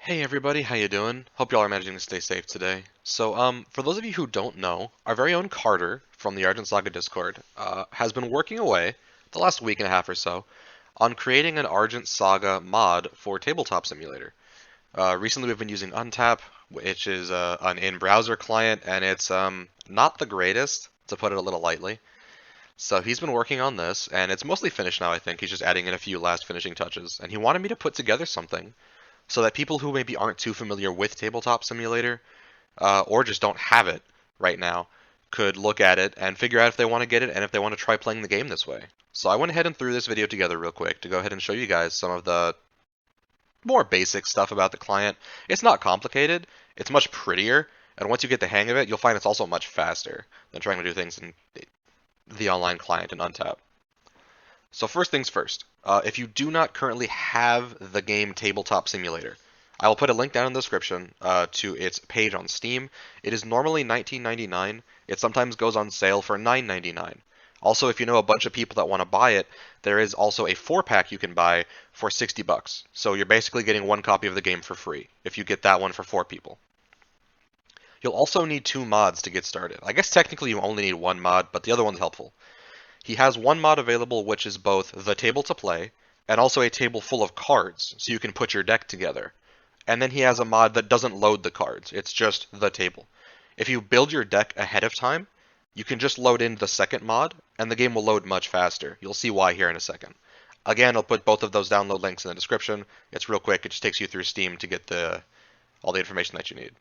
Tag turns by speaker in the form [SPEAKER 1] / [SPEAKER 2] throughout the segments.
[SPEAKER 1] Hey everybody, how you doing? Hope y'all are managing to stay safe today. For those of you who don't know, our very own Carter from the Argent Saga Discord has been working away the last week and a half or so on creating an Argent Saga mod for Tabletop Simulator. Recently, we've been using Untap, which is an in-browser client, and it's not the greatest, to put it a little lightly. So he's been working on this, and it's mostly finished now. I think he's just adding in a few last finishing touches, and he wanted me to put together something so that people who maybe aren't too familiar with Tabletop Simulator or just don't have it right now could look at it and figure out if they want to get it and if they want to try playing the game this way. So I went ahead and threw this video together real quick to go ahead and show you guys some of the more basic stuff about the client. It's not complicated, it's much prettier, and once you get the hang of it, you'll find it's also much faster than trying to do things in the online client in Untap. So first things first, if you do not currently have the game Tabletop Simulator, I will put a link down in the description to its page on Steam. It is normally $19.99. It sometimes goes on sale for $9.99. Also, if you know a bunch of people that want to buy it, there is also a 4-pack you can buy for 60 bucks. So you're basically getting one copy of the game for free if you get that one for 4 people. You'll also need 2 mods to get started. I guess technically you only need 1 mod, but the other one's helpful. He has one mod available which is both the table to play and also a table full of cards so you can put your deck together. And then he has a mod that doesn't load the cards, it's just the table. If you build your deck ahead of time, you can just load in the second mod and the game will load much faster. You'll see why here in a second. Again, I'll put both of those download links in the description. It's real quick, it just takes you through Steam to get all the information that you need.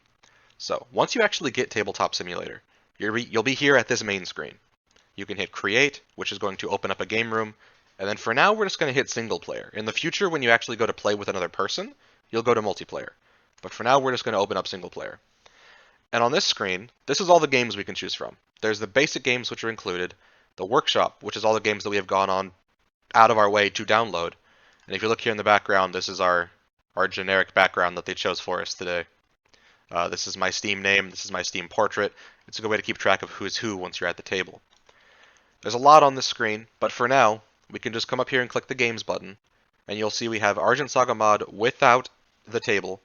[SPEAKER 1] So, once you actually get Tabletop Simulator, you'll be here at this main screen. You can hit create, which is going to open up a game room. And then for now, we're just going to hit single player. In the future, when you actually go to play with another person, you'll go to multiplayer. But for now, we're just going to open up single player. And on this screen, this is all the games we can choose from. There's the basic games, which are included, the workshop, which is all the games that we have gone on out of our way to download. And if you look here in the background, this is our generic background that they chose for us today. This is my Steam name, this is my Steam portrait. It's a good way to keep track of who's who once you're at the table. There's a lot on this screen, but for now, we can just come up here and click the Games button, and you'll see we have Argent Saga Mod without the table,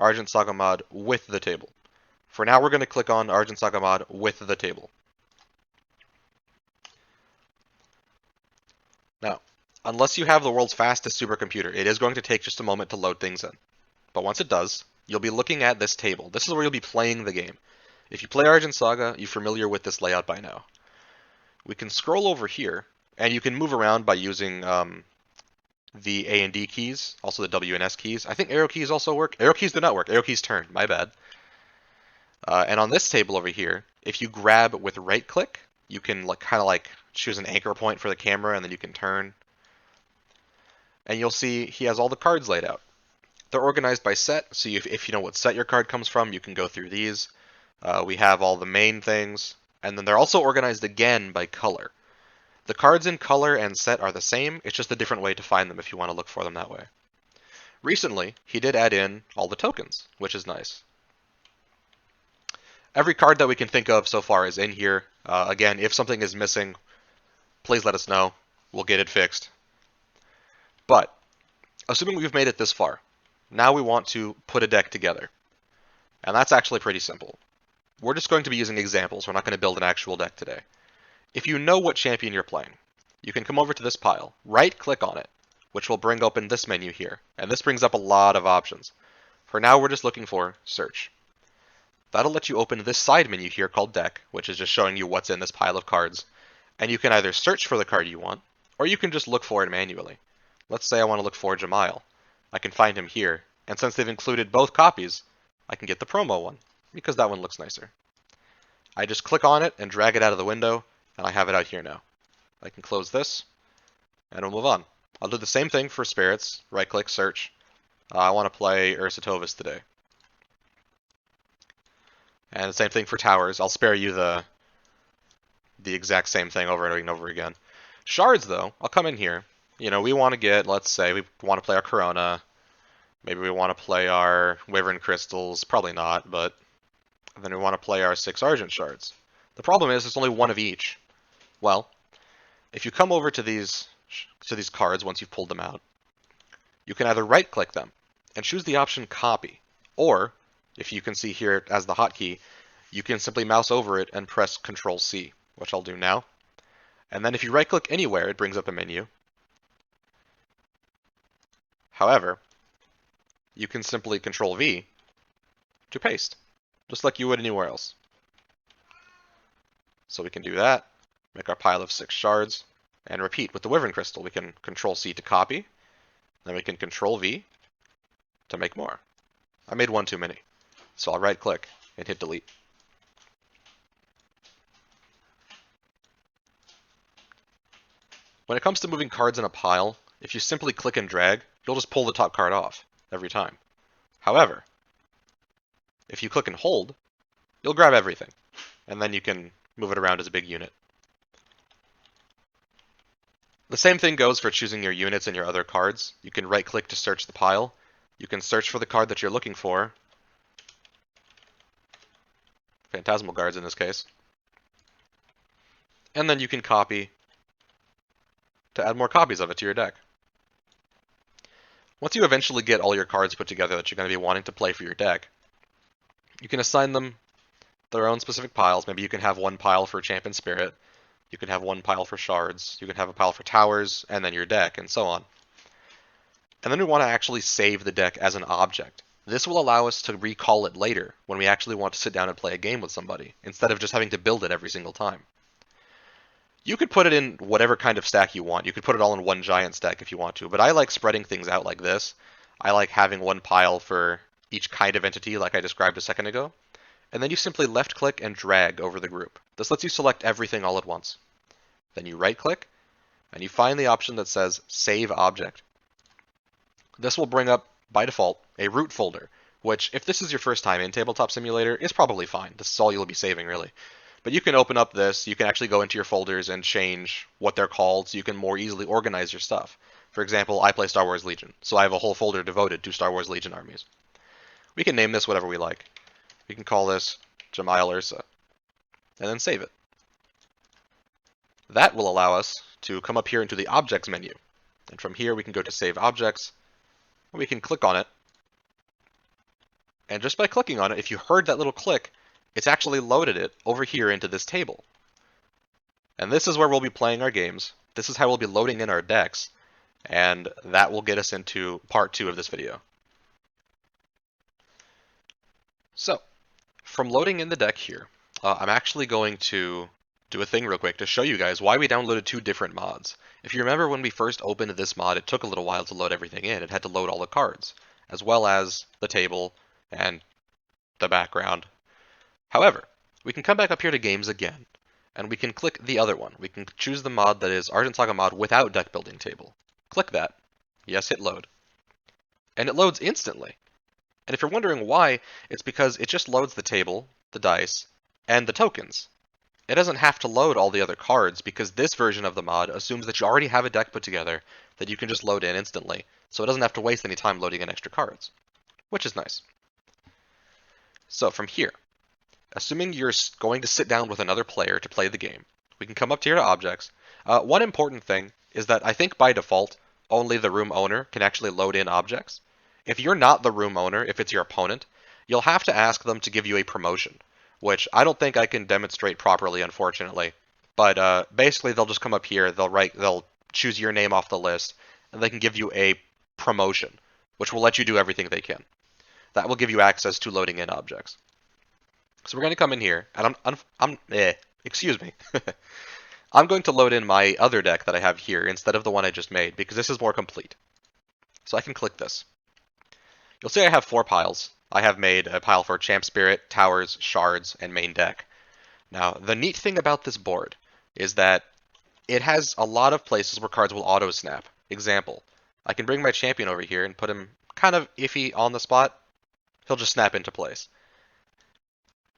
[SPEAKER 1] Argent Saga Mod with the table. For now, we're going to click on Argent Saga Mod with the table. Now, unless you have the world's fastest supercomputer, it is going to take just a moment to load things in. But once it does, you'll be looking at this table. This is where you'll be playing the game. If you play Argent Saga, you're familiar with this layout by now. We can scroll over here, and you can move around by using the A and D keys, also the W and S keys. I think arrow keys also work. Arrow keys do not work. Arrow keys turn. My bad. And on this table over here, if you grab with right click, you can kind of choose an anchor point for the camera, and then you can turn. And you'll see he has all the cards laid out. They're organized by set, so if you know what set your card comes from, you can go through these. We have all the main things. And then they're also organized again by color. The cards in color and set are the same, it's just a different way to find them if you want to look for them that way. Recently, he did add in all the tokens, which is nice. Every card that we can think of so far is in here. Again, if something is missing, please let us know. We'll get it fixed. But, assuming we've made it this far, now we want to put a deck together. And that's actually pretty simple. We're just going to be using examples. We're not going to build an actual deck today. If you know what champion you're playing, you can come over to this pile, right-click on it, which will bring open this menu here. And this brings up a lot of options. For now, we're just looking for Search. That'll let you open this side menu here called Deck, which is just showing you what's in this pile of cards. And you can either search for the card you want, or you can just look for it manually. Let's say I want to look for Jamail. I can find him here, and since they've included both copies, I can get the promo one, because that one looks nicer. I just click on it and drag it out of the window, and I have it out here now. I can close this, and we'll move on. I'll do the same thing for spirits. Right-click, search. I want to play Ursatovis today. And the same thing for towers. I'll spare you the exact same thing over and over again. Shards, though, I'll come in here. You know, we want to get, let's say, we want to play our Corona. Maybe we want to play our Wyvern Crystals. Probably not, but then we want to play our 6 Argent Shards. The problem is there's only one of each. Well, if you come over to these cards once you've pulled them out, you can either right-click them and choose the option Copy. Or, if you can see here as the hotkey, you can simply mouse over it and press Control C, which I'll do now. And then if you right click anywhere, it brings up a menu. However, you can simply Control V to paste, just like you would anywhere else. So we can do that, make our pile of 6 shards, and repeat. With the Wyvern Crystal, we can Control C to copy, then we can Control V to make more. I made one too many, so I'll right click and hit delete. When it comes to moving cards in a pile, if you simply click and drag, you'll just pull the top card off every time. However, if you click and hold, you'll grab everything, and then you can move it around as a big unit. The same thing goes for choosing your units and your other cards. You can right click to search the pile. You can search for the card that you're looking for. Phantasmal Guards in this case. And then you can copy to add more copies of it to your deck. Once you eventually get all your cards put together that you're going to be wanting to play for your deck, you can assign them their own specific piles. Maybe you can have one pile for Champion Spirit, you can have one pile for Shards, you can have a pile for Towers, and then your deck, and so on. And then we want to actually save the deck as an object. This will allow us to recall it later when we actually want to sit down and play a game with somebody, instead of just having to build it every single time. You could put it in whatever kind of stack you want. You could put it all in one giant stack if you want to, but I like spreading things out like this. I like having one pile for each kind of entity like I described a second ago. And then you simply left click and drag over the group. This lets you select everything all at once. Then you right click and you find the option that says Save Object. This will bring up, by default, a root folder, which if this is your first time in Tabletop Simulator, is probably fine. This is all you'll be saving really. But you can open up this, you can actually go into your folders and change what they're called so you can more easily organize your stuff. For example, I play Star Wars Legion, so I have a whole folder devoted to Star Wars Legion armies. We can name this whatever we like. We can call this Jamail Ursa, and then save it. That will allow us to come up here into the Objects menu. And from here we can go to Save Objects, and we can click on it. And just by clicking on it, if you heard that little click, it's actually loaded it over here into this table. And this is where we'll be playing our games. This is how we'll be loading in our decks, and that will get us into part 2 of this video. So, from loading in the deck here, I'm actually going to do a thing real quick to show you guys why we downloaded 2 different mods. If you remember when we first opened this mod, it took a little while to load everything in. It had to load all the cards, as well as the table and the background. However, we can come back up here to Games again, and we can click the other one. We can choose the mod that is Argent Saga mod without deck building table. Click that. Yes, hit load. And it loads instantly. And if you're wondering why, it's because it just loads the table, the dice, and the tokens. It doesn't have to load all the other cards because this version of the mod assumes that you already have a deck put together that you can just load in instantly, so it doesn't have to waste any time loading in extra cards, which is nice. So from here, assuming you're going to sit down with another player to play the game, we can come up here to Objects. One important thing is that I think by default, only the room owner can actually load in objects. If you're not the room owner, if it's your opponent, you'll have to ask them to give you a promotion, which I don't think I can demonstrate properly, unfortunately. But basically, they'll just come up here, they'll choose your name off the list, and they can give you a promotion, which will let you do everything they can. That will give you access to loading in objects. So we're going to come in here, and excuse me. I'm going to load in my other deck that I have here instead of the one I just made, because this is more complete. So I can click this. You'll see I have 4 piles. I have made a pile for Champ Spirit, Towers, Shards, and main deck. Now, the neat thing about this board is that it has a lot of places where cards will auto-snap. Example, I can bring my champion over here and put him kind of iffy on the spot. He'll just snap into place.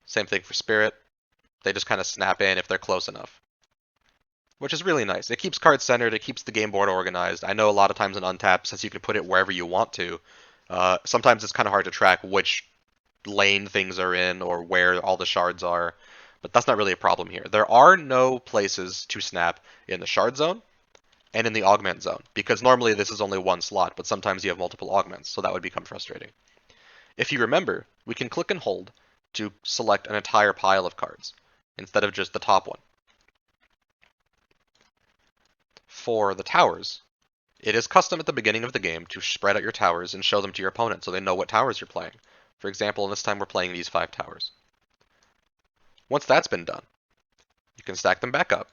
[SPEAKER 1] Same thing for Spirit. They just kind of snap in if they're close enough, which is really nice. It keeps cards centered, it keeps the game board organized. I know a lot of times in Untap, since you can put it wherever you want to, sometimes it's kind of hard to track which lane things are in or where all the shards are, but that's not really a problem here. There are no places to snap in the shard zone and in the augment zone, because normally this is only one slot, but sometimes you have multiple augments, so that would become frustrating. If you remember, we can click and hold to select an entire pile of cards instead of just the top one. For the towers, it is custom at the beginning of the game to spread out your towers and show them to your opponent so they know what towers you're playing. For example, this time we're playing these 5 towers. Once that's been done, you can stack them back up.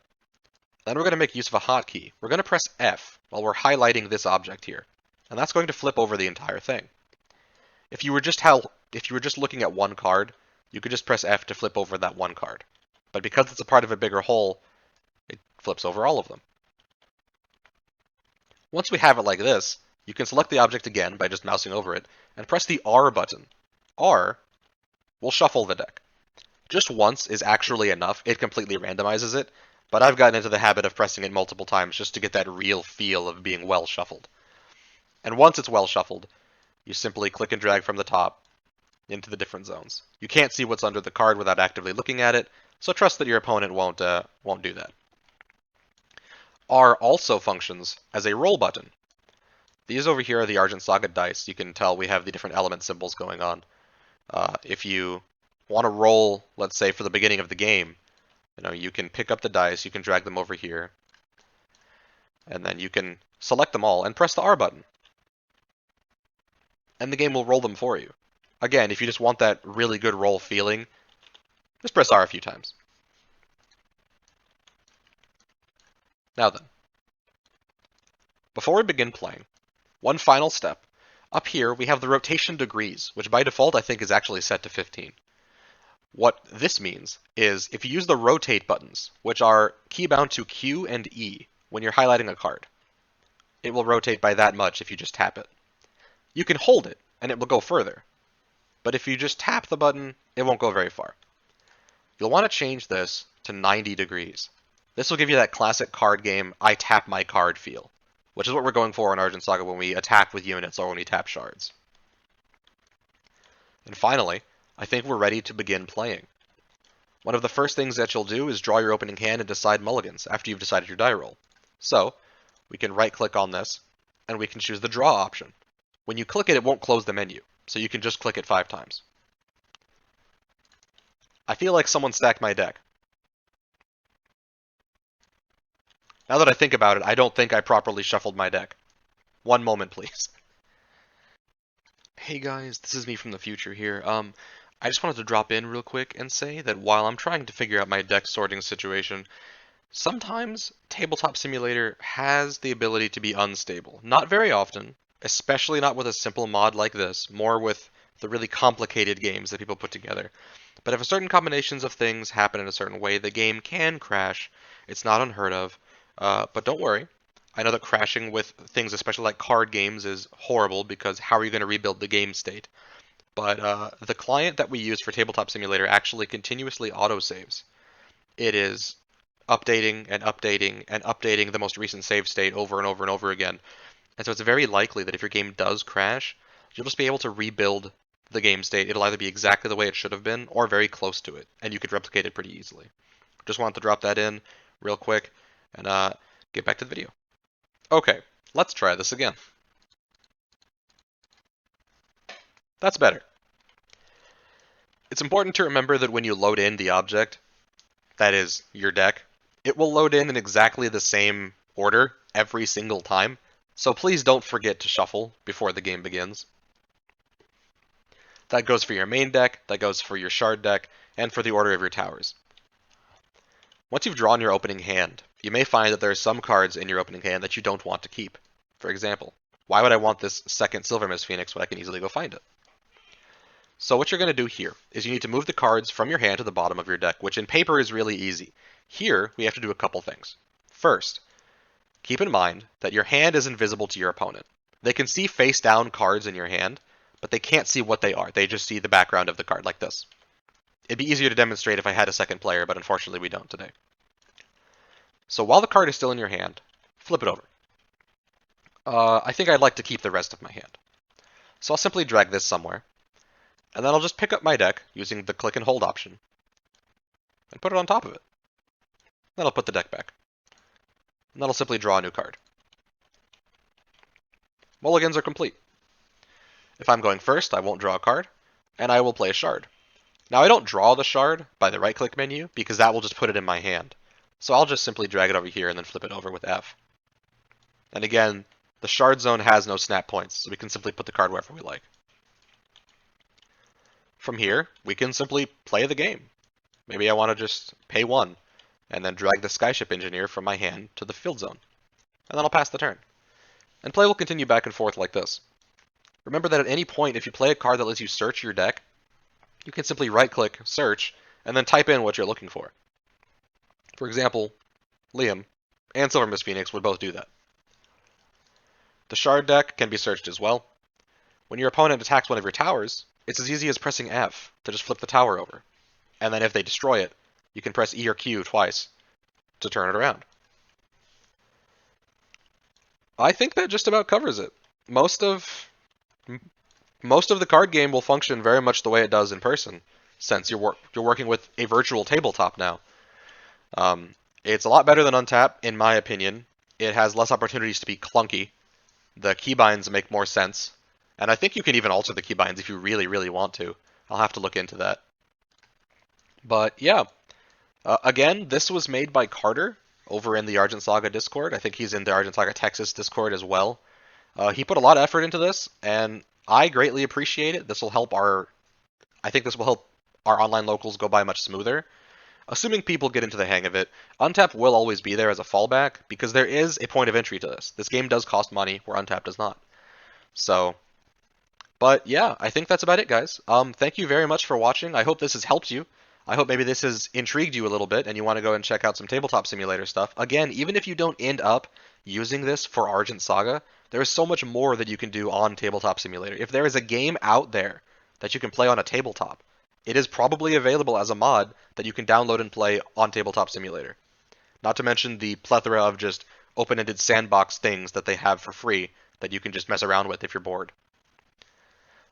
[SPEAKER 1] Then we're going to make use of a hotkey. We're going to press F while we're highlighting this object here, and that's going to flip over the entire thing. If you were just looking at one card, you could just press F to flip over that one card. But because it's a part of a bigger whole, it flips over all of them. Once we have it like this, you can select the object again by just mousing over it, and press the R button. R will shuffle the deck. Just once is actually enough, it completely randomizes it, but I've gotten into the habit of pressing it multiple times just to get that real feel of being well shuffled. And once it's well shuffled, you simply click and drag from the top into the different zones. You can't see what's under the card without actively looking at it, so trust that your opponent won't do that. R also functions as a roll button. These over here are the Argent Saga dice. You can tell we have the different element symbols going on. If you want to roll, let's say for the beginning of the game, you can pick up the dice, you can drag them over here, and then you can select them all and press the R button. And the game will roll them for you. Again, if you just want that really good roll feeling, just press R a few times. Now then, before we begin playing, one final step. Up here, we have the rotation degrees, which by default I think is actually set to 15. What this means is if you use the rotate buttons, which are keybound to Q and E when you're highlighting a card, it will rotate by that much if you just tap it. You can hold it, and it will go further. But if you just tap the button, it won't go very far. You'll want to change this to 90 degrees. This will give you that classic card game, I tap my card feel, which is what we're going for in Argent Saga when we attack with units or when we tap shards. And finally, I think we're ready to begin playing. One of the first things that you'll do is draw your opening hand and decide mulligans after you've decided your die roll. So, we can right-click on this, and we can choose the draw option. When you click it, it won't close the menu, so you can just click it 5 times. I feel like someone stacked my deck. Now that I think about it, I don't think I properly shuffled my deck. One moment, please. Hey guys, this is me from the future here. I just wanted to drop in real quick and say that while I'm trying to figure out my deck sorting situation, sometimes Tabletop Simulator has the ability to be unstable. Not very often, especially not with a simple mod like this, more with the really complicated games that people put together. But if certain combinations of things happen in a certain way, the game can crash. It's not unheard of. But don't worry. I know that crashing with things, especially like card games, is horrible because how are you going to rebuild the game state? But the client that we use for Tabletop Simulator actually continuously autosaves. It is updating and updating and updating the most recent save state over and over and over again. And so it's very likely that if your game does crash, you'll just be able to rebuild the game state. It'll either be exactly the way it should have been or very close to it, and you could replicate it pretty easily. Just wanted to drop that in real quick and get back to the video. Okay, let's try this again. That's better. It's important to remember that when you load in the object, that is, your deck, it will load in exactly the same order every single time, so please don't forget to shuffle before the game begins. That goes for your main deck, that goes for your shard deck, and for the order of your towers. Once you've drawn your opening hand, you may find that there are some cards in your opening hand that you don't want to keep. For example, why would I want this second Silver Mist Phoenix when I can easily go find it? So what you're going to do here is you need to move the cards from your hand to the bottom of your deck, which in paper is really easy. Here, we have to do a couple things. First, keep in mind that your hand is invisible to your opponent. They can see face-down cards in your hand, but they can't see what they are. They just see the background of the card, like this. It'd be easier to demonstrate if I had a second player, but unfortunately we don't today. So while the card is still in your hand, flip it over. I think I'd like to keep the rest of my hand. So I'll simply drag this somewhere, and then I'll just pick up my deck using the click and hold option, and put it on top of it. Then I'll put the deck back. And then I'll simply draw a new card. Mulligans are complete. If I'm going first, I won't draw a card, and I will play a shard. Now I don't draw the shard by the right-click menu, because that will just put it in my hand. So I'll just simply drag it over here and then flip it over with F. And again, the shard zone has no snap points, so we can simply put the card wherever we like. From here, we can simply play the game. Maybe I want to just pay 1, and then drag the Skyship Engineer from my hand to the field zone. And then I'll pass the turn. And play will continue back and forth like this. Remember that at any point, if you play a card that lets you search your deck, you can simply right-click, search, and then type in what you're looking for. For example, Liam and Silver Mist Phoenix would both do that. The shard deck can be searched as well. When your opponent attacks one of your towers, it's as easy as pressing F to just flip the tower over. And then if they destroy it, you can press E or Q twice to turn it around. I think that just about covers it. Most of the card game will function very much the way it does in person, since you're working with a virtual tabletop now. It's a lot better than Untap, in my opinion. It has less opportunities to be clunky. The keybinds make more sense. And I think you can even alter the keybinds if you really, really want to. I'll have to look into that. But yeah, again, this was made by Carter over in the Argent Saga Discord. I think he's in the Argent Saga Texas Discord as well. He put a lot of effort into this, and I greatly appreciate it. I think this will help our online locals go by much smoother. Assuming people get into the hang of it, Untap will always be there as a fallback, because there is a point of entry to this. This game does cost money, where Untap does not. So, but yeah, I think that's about it, guys. Thank you very much for watching. I hope this has helped you. I hope maybe this has intrigued you a little bit, and you want to go and check out some Tabletop Simulator stuff. Again, even if you don't end up using this for Argent Saga, there is so much more that you can do on Tabletop Simulator. If there is a game out there that you can play on a tabletop, it is probably available as a mod that you can download and play on Tabletop Simulator. Not to mention the plethora of just open-ended sandbox things that they have for free that you can just mess around with if you're bored.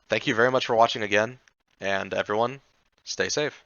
[SPEAKER 1] Thank you very much for watching again, and everyone, stay safe.